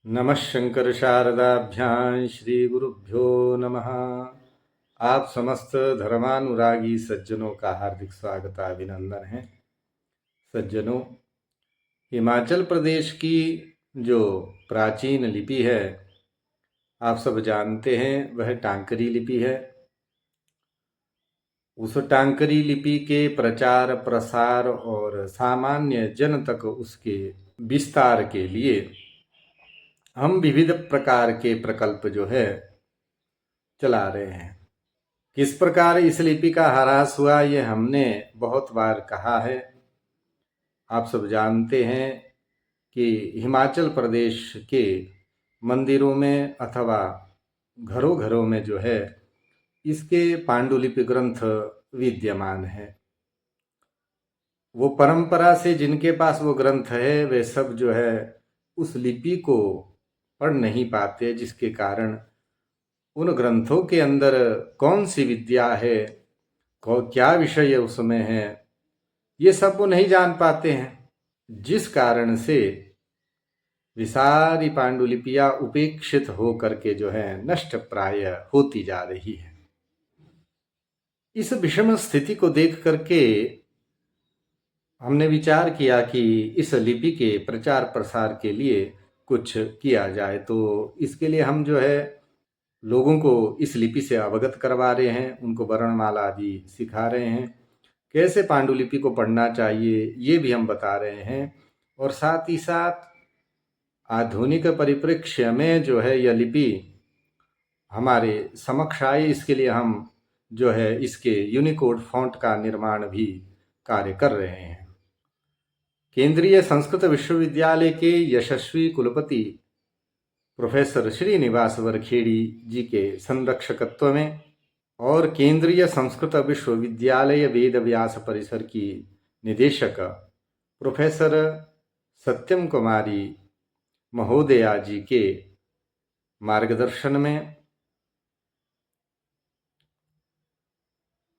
नमः शंकर शारदाभ्यां श्री गुरुभ्यो नमः। आप समस्त धर्मानुरागी सज्जनों का हार्दिक स्वागत अभिनंदन है। सज्जनों, हिमाचल प्रदेश की जो प्राचीन लिपि है आप सब जानते हैं, वह टांकरी लिपि है। उस टांकरी लिपि के प्रचार प्रसार और सामान्य जन तक उसके विस्तार के लिए हम विविध प्रकार के प्रकल्प जो है चला रहे हैं। किस प्रकार इस लिपि का ह्रास हुआ ये हमने बहुत बार कहा है। आप सब जानते हैं कि हिमाचल प्रदेश के मंदिरों में अथवा घरों घरों में जो है इसके पांडुलिपि ग्रंथ विद्यमान है। वो परंपरा से जिनके पास वो ग्रंथ है वे सब जो है उस लिपि को पढ़ नहीं पाते, जिसके कारण उन ग्रंथों के अंदर कौन सी विद्या है, क्या विषय उसमें है, ये सब वो नहीं जान पाते हैं, जिस कारण से वे सारी पांडुलिपियां उपेक्षित हो करके जो है नष्ट प्राय होती जा रही है। इस विषम स्थिति को देख करके हमने विचार किया कि इस लिपि के प्रचार प्रसार के लिए कुछ किया जाए। तो इसके लिए हम जो है लोगों को इस लिपि से अवगत करवा रहे हैं, उनको वर्णमाला आदि सिखा रहे हैं, कैसे पांडुलिपि को पढ़ना चाहिए ये भी हम बता रहे हैं। और साथ ही साथ आधुनिक परिप्रेक्ष्य में जो है यह लिपि हमारे समक्ष आए, इसके लिए हम जो है इसके यूनिकोड फॉन्ट का निर्माण भी कार्य कर रहे हैं। केंद्रीय संस्कृत विश्वविद्यालय के यशस्वी कुलपति प्रोफेसर श्रीनिवास वरखेड़ी जी के संरक्षकत्व में और केंद्रीय संस्कृत विश्वविद्यालय वेद व्यास परिसर की निदेशक प्रोफेसर सत्यम कुमारी महोदया जी के मार्गदर्शन में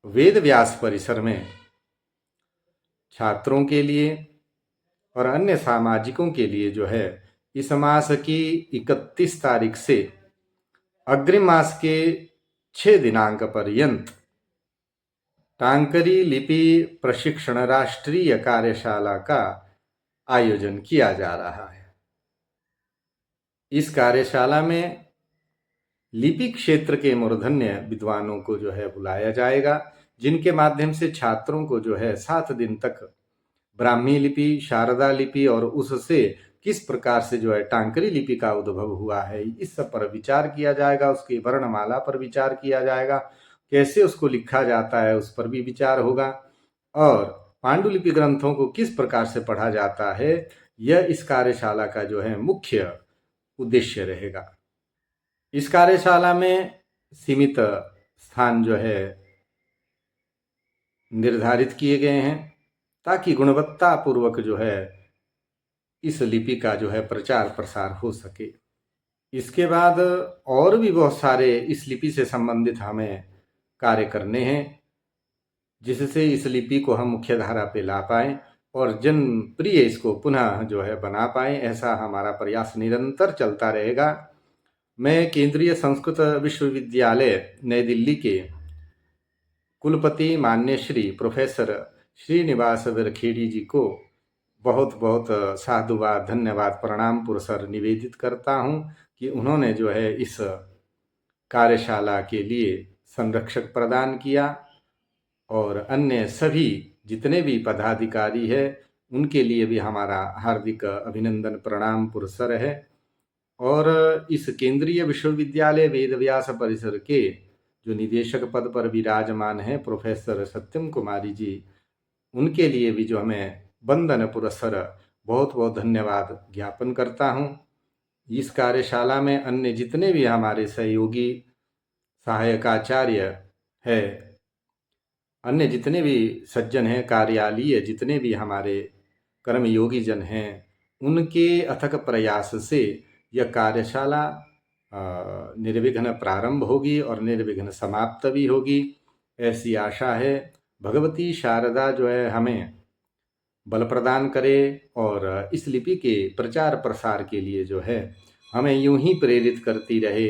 वेद व्यास परिसर में छात्रों के लिए और अन्य सामाजिकों के लिए जो है इस मास की 31 तारीख से अग्रिम मास के 6 दिनांक पर्यंत टांकरी लिपि प्रशिक्षण राष्ट्रीय कार्यशाला का आयोजन किया जा रहा है। इस कार्यशाला में लिपि क्षेत्र के मूर्धन्य विद्वानों को जो है बुलाया जाएगा, जिनके माध्यम से छात्रों को जो है 7 दिन तक ब्राह्मी लिपि, शारदा लिपि और उससे किस प्रकार से जो है टांकरी लिपि का उद्भव हुआ है इस सब पर विचार किया जाएगा। उसकी वर्णमाला पर विचार किया जाएगा, कैसे उसको लिखा जाता है उस पर भी विचार होगा, और पांडुलिपि ग्रंथों को किस प्रकार से पढ़ा जाता है यह इस कार्यशाला का जो है मुख्य उद्देश्य रहेगा। इस कार्यशाला में सीमित स्थान जो है निर्धारित किए गए हैं ताकि गुणवत्ता पूर्वक जो है इस लिपि का जो है प्रचार प्रसार हो सके। इसके बाद और भी बहुत सारे इस लिपि से संबंधित हमें कार्य करने हैं, जिससे इस लिपि को हम मुख्य धारा पे ला पाएं और जन प्रिय इसको पुनः जो है बना पाएं। ऐसा हमारा प्रयास निरंतर चलता रहेगा। मैं केंद्रीय संस्कृत विश्वविद्यालय नई दिल्ली के कुलपति मान्य श्री प्रोफेसर श्रीनिवास वरखेड़ी जी को बहुत बहुत साधुवाद, धन्यवाद, प्रणाम पुरस्सर निवेदित करता हूं कि उन्होंने जो है इस कार्यशाला के लिए संरक्षक प्रदान किया और अन्य सभी जितने भी पदाधिकारी है उनके लिए भी हमारा हार्दिक अभिनंदन, प्रणाम पुरस्सर है। और इस केंद्रीय विश्वविद्यालय वेदव्यास परिसर के जो निदेशक पद पर विराजमान है प्रोफेसर सत्यम कुमारी जी, उनके लिए भी जो हमें वंदन पुरस्सर बहुत बहुत धन्यवाद ज्ञापन करता हूँ। इस कार्यशाला में अन्य जितने भी हमारे सहयोगी सहायकाचार्य है, अन्य जितने भी सज्जन हैं, कार्यालयीय जितने भी हमारे कर्मयोगी जन हैं, उनके अथक प्रयास से यह कार्यशाला निर्विघ्न प्रारंभ होगी और निर्विघ्न समाप्त भी होगी, ऐसी आशा है। भगवती शारदा जो है हमें बल प्रदान करे और इस लिपि के प्रचार प्रसार के लिए जो है हमें यूं ही प्रेरित करती रहे,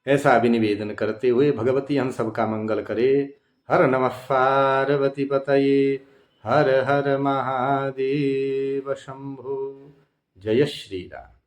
ऐसा अभिनिवेदन करते हुए भगवती हम सबका मंगल करे। हर नमः पार्वती पतये, हर हर महादेव शंभो। जय श्री राम।